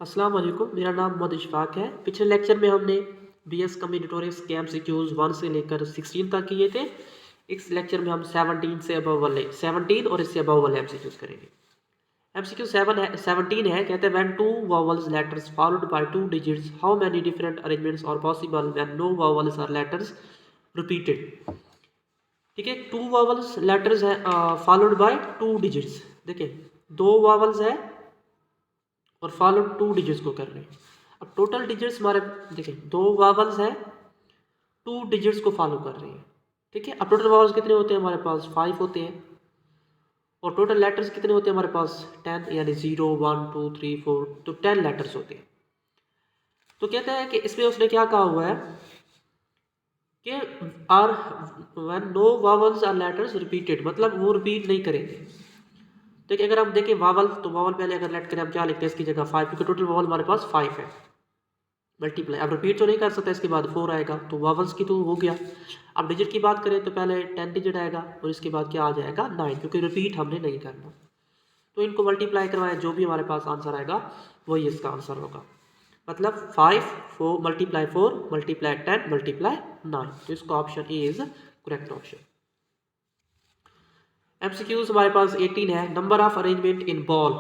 अस्सलाम वालेकुम, मेरा नाम मोहम्मद इशफाक है। पिछले लेक्चर में हमने बीएस कम्बिनेटोरिक्स के एमसीक्यूज 1 से लेकर 16 तक किए थे। इस लेक्चर में हम 17 से अबव वाले 17 और इससे अबव वाले एमसीक्यूज करेंगे। एमसीक्यू 17 है, कहते हैं when two vowels letters followed by two digits how many different arrangements are possible when no vowels are letters repeated. ठीक है, टू वावल्स लेटर्स है फॉलोड बाय टू डिजिट्स। देखिए, दो वावल्स है और फॉलो टू डिजिट्स को कर रहे हैं। अब टोटल डिजिट्स हमारे देखिए, दो वावल्स हैं, टू डिजिट्स को फॉलो कर रहे हैं। ठीक है, अब टोटल वावल्स कितने होते हैं हमारे पास? 5 होते हैं। और टोटल लेटर्स कितने होते हैं हमारे पास? 10, यानी 0 1 2 3 4, तो 10 लेटर्स होते हैं। तो कहता है कि इसमें उसने क्या कहा हुआ है कि are when no vowels are letters repeated, मतलब वो रिपीट नहीं करेंगे। देखिए, अगर हम देखें वावल, तो वावल पहले अगर लेट करें हम क्या लिखते हैं इसकी जगह 5, क्योंकि टोटल वावल हमारे पास 5 है। मल्टीप्लाई, अब रिपीट तो नहीं कर सकता, इसके बाद 4 आएगा, तो वावल्स की तो हो गया। अब डिजिट की बात करें तो पहले 10 डिजिट आएगा और इसके बाद क्या आ जाएगा 9, क्योंकि रिपीट हमने नहीं करना। तो इनको मल्टीप्लाई करवाएं, जो भी हमारे पास आंसर आएगा वही इसका आंसर होगा। मतलब 5 4 मल्टीप्लाई 4 मल्टीप्लाई 10 मल्टीप्लाई 9, तो इसका option A is correct option. MCQs हमारे पास 18 है। Number of arrangement in ball,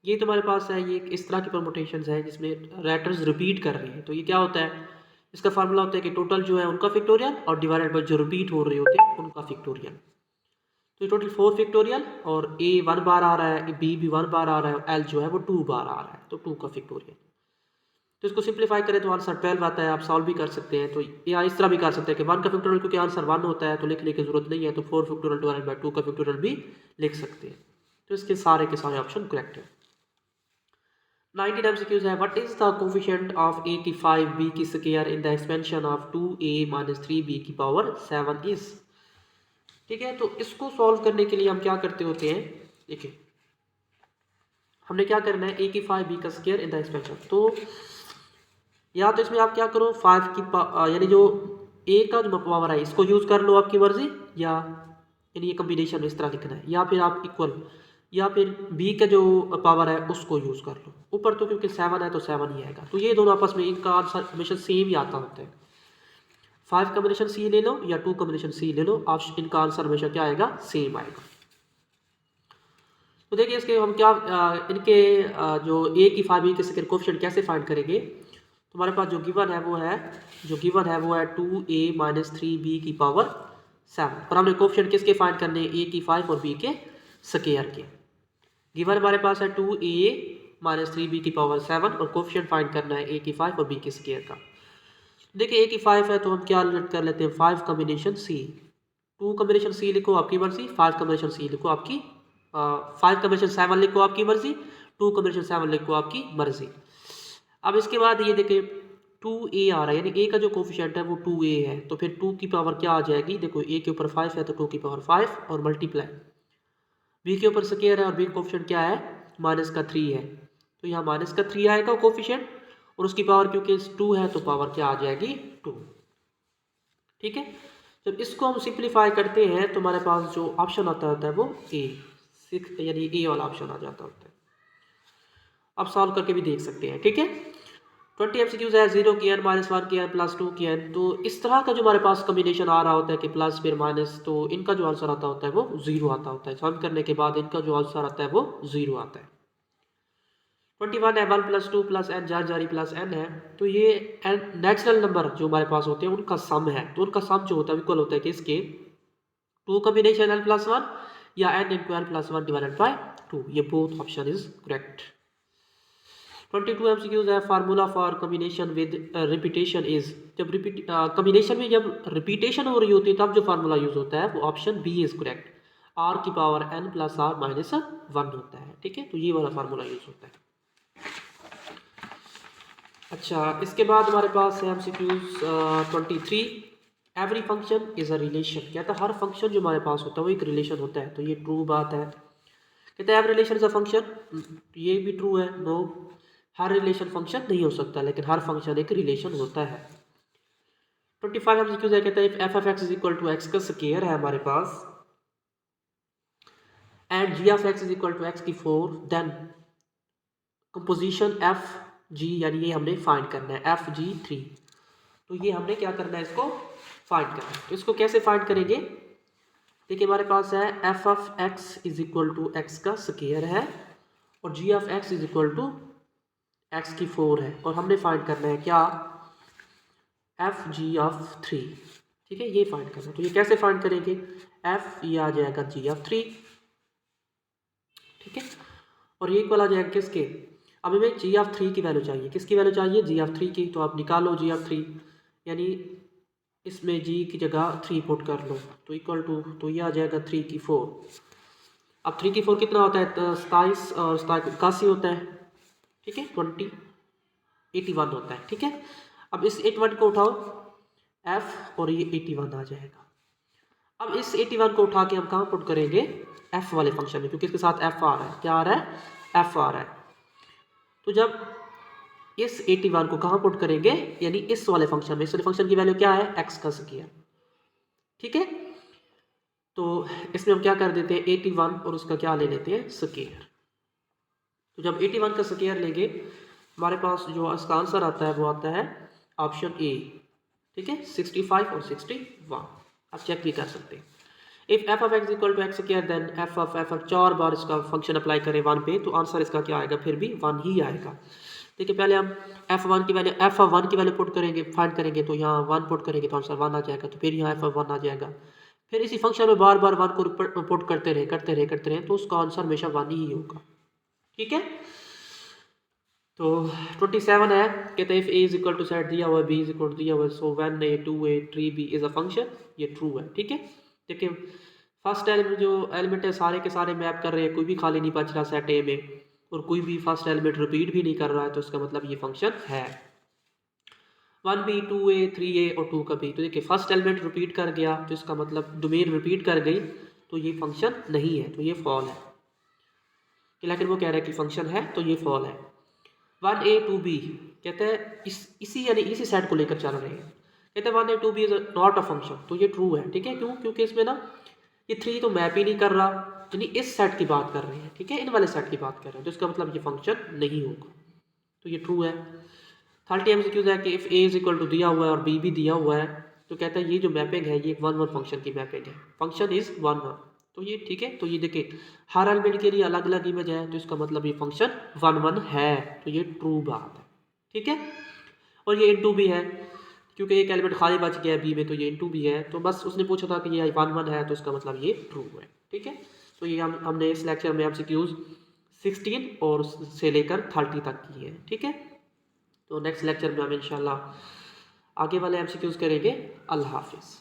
ये तुम्हारे पास है, ये इस तरह की परमुटेशंस है जिसमें लेटर्स रिपीट कर रही है। तो ये क्या होता है, इसका फार्मूला होता है कि टोटल जो है उनका फैक्टोरियल और डिवाइडेड बाय जो रिपीट हो रहे होते हैं उनका फैक्टोरियल। तो ये टोटल 4 फैक्टोरियल, और ए 1 बार आ रहा है, बी भी 1 बार आ रहा है, और एल जो है वो 2 बार आ रहा है, तो 2 का फैक्टोरियल। तो इसको सिंप्लीफाई करें तो आंसर 12 आता है। आप सॉल्व भी कर सकते हैं, तो या इस तरह भी कर सकते हैं कि 1 का फैक्टोरियल, क्योंकि आंसर 1 होता है तो लिखने की जरूरत नहीं है, तो 4 फैक्टोरियल डिवाइडेड बाय 2 का फैक्टोरियल भी लिख सकते हैं। तो इसके सारे के सारे ऑप्शन करेक्ट है। 19 MCQs है, what is the coefficient of a की 5b की square in the expansion of 2a minus 3b की पावर 7 इज। ठीक है, तो इसको सॉल्व करने के लिए हम क्या करते होते हैं, देखिए हमने क्या करना है, a की 5b का स्क्वायर इन द एक्सपेंशन। तो या तो इसमें आप क्या करो, 5 की यानी जो a का जो पावर है इसको यूज कर लो आपकी मर्जी, या यानी ये कम्बिनेशन में इस तरह लिखना है, या फिर आप इक्वल, या फिर b का जो पावर है उसको यूज कर लो। ऊपर तो क्योंकि 7 है तो 7 ही आएगा, तो ये दोनों आपस में इनका आंसर हमेशा सेम ही आता होता है। 5 कॉम्बिनेशन सी ले लो या 2 कॉम्बिनेशन सी ले लो, आप इनका आंसर हमेशा क्या आएगा, सेम आएगा। तो देखिए इसके हम क्या इनके जो a की 5b के स्क्वायर कोएफिशिएंट कैसे फाइंड करेंगे। तो हमारे पास जो गिवन है वो है, जो गिवन है वो है 2a माइनस 3b की पावर 7, और हमने कोएफिशिएंट किसके फाइंड करने हैं, a की 5 और b के स्क्वायर के। गिवन हमारे पास है 2a माइनस 3b की पावर 7, और कोएफिशिएंट फाइंड करना है a की 5 और b के स्क्वायर का। देखिए a की 5 है तो हम क्या कर लेते हैं, 5 कॉम्बिनेशन c। 2 कॉम्बिनेशन c लिखो आपकी मर्जी, 5 कॉम्बिनेशन c लिखो आपकी 5 कॉम्बिनेशन 7 लिखो आपकी मर्जी, 2 कॉम्बिनेशन 7 लिखो आपकी मर्जी। अब इसके बाद ये देखिए 2a आ रहा है, यानी a का जो कोफिशिएंट है वो 2a है, तो फिर 2 की पावर क्या आ जाएगी, देखो a के ऊपर 5 है तो 2 की पावर 5 और मल्टीप्लाई, b के ऊपर स्क्वायर है और b का कोफिशिएंट क्या है, माइनस का 3 है, तो यहाँ माइनस का 3 आएगा कोफिशिएंट, और उसकी पावर क्योंकि 2 है तो पावर क्या आ जाएगी 2। ठीक है, जब इसको हम सिंप्लीफाई करते हैं तो हमारे पास जो ऑप्शन आता होता है वो ए 6, यानी ए वाला ऑप्शन आ जाता होता है। आप सॉल्व करके भी देख सकते हैं। ठीक है, 20 MCQs है, 0 की n माइनस 1 की n प्लस 2 की n, तो इस तरह का जो हमारे पास कॉम्बिनेशन आ रहा होता है कि प्लस फिर माइनस, तो इनका जो आंसर आता होता है वो 0 आता होता है। सॉल्व करने के बाद इनका जो आंसर आता है वो 0 आता है। 21 है, 1 प्लस 2 प्लस n जार जारी प्लस n है, तो ये नेचुरल नंबर जो हमारे पास होते हैं उनका सम है, तो उनका सम जो होता है इक्वल होता है कि इसके 2 कॉम्बिनेशन n प्लस 1 या n into n plus 1 divided by 2, ये both option is correct. 22 MCQs है, formula for combination with repetition is. जब कॉम्बिनेशन में जब रिपीटेशन हो रही होती है तब जो फार्मूला यूज होता है वो option B is correct, r की power n plus r minus 1 होता है। ठीक है, तो ये वाला फार्मूला यूज होता है। अच्छा, इसके बाद हमारे पास है MCQs 23, every function is a relation. कहता है हर फंक्शन जो हमारे पास होता है वो एक रिलेशन होता है, तो ये ट्रू बात है। कहते हैं every relation is a function, ये भी ट्रू है। नो, हर रिलेशन फंक्शन नहीं हो सकता, लेकिन हर फंक्शन एक रिलेशन होता है। 25 MCQs है, कहता है if F of X is equal to X का स्क्वायर है हमारे पास and G of X is equal to X की 4, देन कंपोजिशन एफ जी यानी ये हमने फाइंड करना है एफ जी 3। तो ये हमने क्या करना है, इसको फाइंड करना है। तो इसको कैसे फाइंड करेंगे, देखिए हमारे पास है F of X is equal to X का स्क्वायर है और G of X is equal to X की 4 है और हमने फाइंड करना है क्या, एफ जी ऑफ 3। ठीक है, ये फाइंड करना है। तो ये कैसे फाइंड करेंगे, एफ ये आ जाएगा जी ऑफ 3। ठीक है, और ये इक्वल आ जाएगा किसके, अब हमें जी ऑफ 3 की वैल्यू चाहिए, किसकी वैल्यू चाहिए, जी ऑफ 3 की। तो आप निकालो जी ऑफ 3, यानी इसमें जी की जगह 3 पुट कर लो तो इक्वल टू, तो ये आ जाएगा 3 की 4। अब 3 की 4 कितना होता है, 27 और 81 होता है। ठीक है, 81 होता है। ठीक है, अब इस 81 को उठाओ एफ और ये 81 आ जाएगा। अब इस 81 को उठा के हम कहाँ पुट करेंगे, एफ वाले फंक्शन में, क्योंकि इसके साथ एफ आ रहा है, क्या आ रहा है, एफ आ रहा है। तो जब इस 81 को कहाँ पुट करेंगे, यानी इस वाले फंक्शन में, इस वाले फंक्शन की वैल्यू क्या है, एक्स का स्क्वायर। ठीक है, तो इसमें हम क्या कर देते हैं 81 और उसका क्या ले लेते हैं, स्क्वायर। तो जब 81 का स्क्वायर लेंगे हमारे पास जो इसका आंसर आता है वो आता है ऑप्शन ए। ठीक है, 65 और 61 आप चेक भी कर सकते हैं। If F of X equal to X square then F of 4 बार इसका फंक्शन अप्लाई करें 1 पे, तो आंसर इसका क्या आएगा, फिर भी 1 ही आएगा। देखिए पहले हम f1 की वैल्यू पुट करेंगे, फाइंड करेंगे, तो यहाँ 1 पुट करेंगे तो आंसर 1 आ जाएगा। तो फिर यहाँ f1 आ जाएगा, फिर इसी फंक्शन में बार बार 1 को पुट करते रहे तो उसका आंसर हमेशा 1 ही होगा। ठीक है, तो 27 है, कहते हैं if a is equal to set दिया हुआ, b इज इक्वल टू दिया हुआ, so when a 2a 3b is a function, ये ट्रू है। ठीक है, देखिए फर्स्ट एलिमेंट जो एलिमेंट है सारे के सारे मैप कर रहे हैं, कोई भी खाली नहीं बच रहा सेट ए में, और कोई भी फर्स्ट एलिमेंट रिपीट भी नहीं कर रहा है, तो इसका मतलब ये फंक्शन है 1b 2a 3a और 2 का b। तो देखिए फर्स्ट एलिमेंट रिपीट कर गया तो इसका मतलब डोमेन रिपीट कर गई, तो ये फंक्शन नहीं है, तो ये फॉल है। लेकिन वो कह रहा है कि फंक्शन है, तो ये फॉल है। 1a 2b कहते हैं इसी यानी इसी सेट को लेकर चल रहे हैं, कहते हैं 1a 2b is not a function, तो ये ट्रू है। ठीक है, क्यों, क्योंकि इसमें ना ये 3 तो मैप ही नहीं कर रहा, यानी इस सेट की बात कर रहे हैं। ठीक है, इन वाले सेट की बात कर रहे हैं, तो इसका मतलब ये फंक्शन नहीं होगा, तो ये ट्रू है। 30 MCQ है कि if a is equal to दिया हुआ है और b भी दिया हुआ है, तो कहता है ये जो मैपिंग है ये 1 1 फंक्शन की मैपिंग है, फंक्शन इज 1 1। तो ये ठीक है, तो ये देखिए हर एलिमेंट के लिए अलग अलग इमेज है, तो इसका मतलब ये फंक्शन 1 1 है, तो ये ट्रू बात है। ठीक है, और ये इनटू भी है, क्योंकि एक एलिमेंट खाली बच गया है बी में, तो ये इनटू भी है। तो बस उसने पूछा था कि ये 1 1 है, तो इसका मतलब ये ट्रू है। ठीक है, तो ये हमने इस लेक्चर में MCQs 16 और से लेकर 30 तक की है। ठीक है, तो नेक्स्ट लेक्चर में हम इंशाल्लाह आगे वाले MCQs करेंगे। अल्लाह हाफिज़।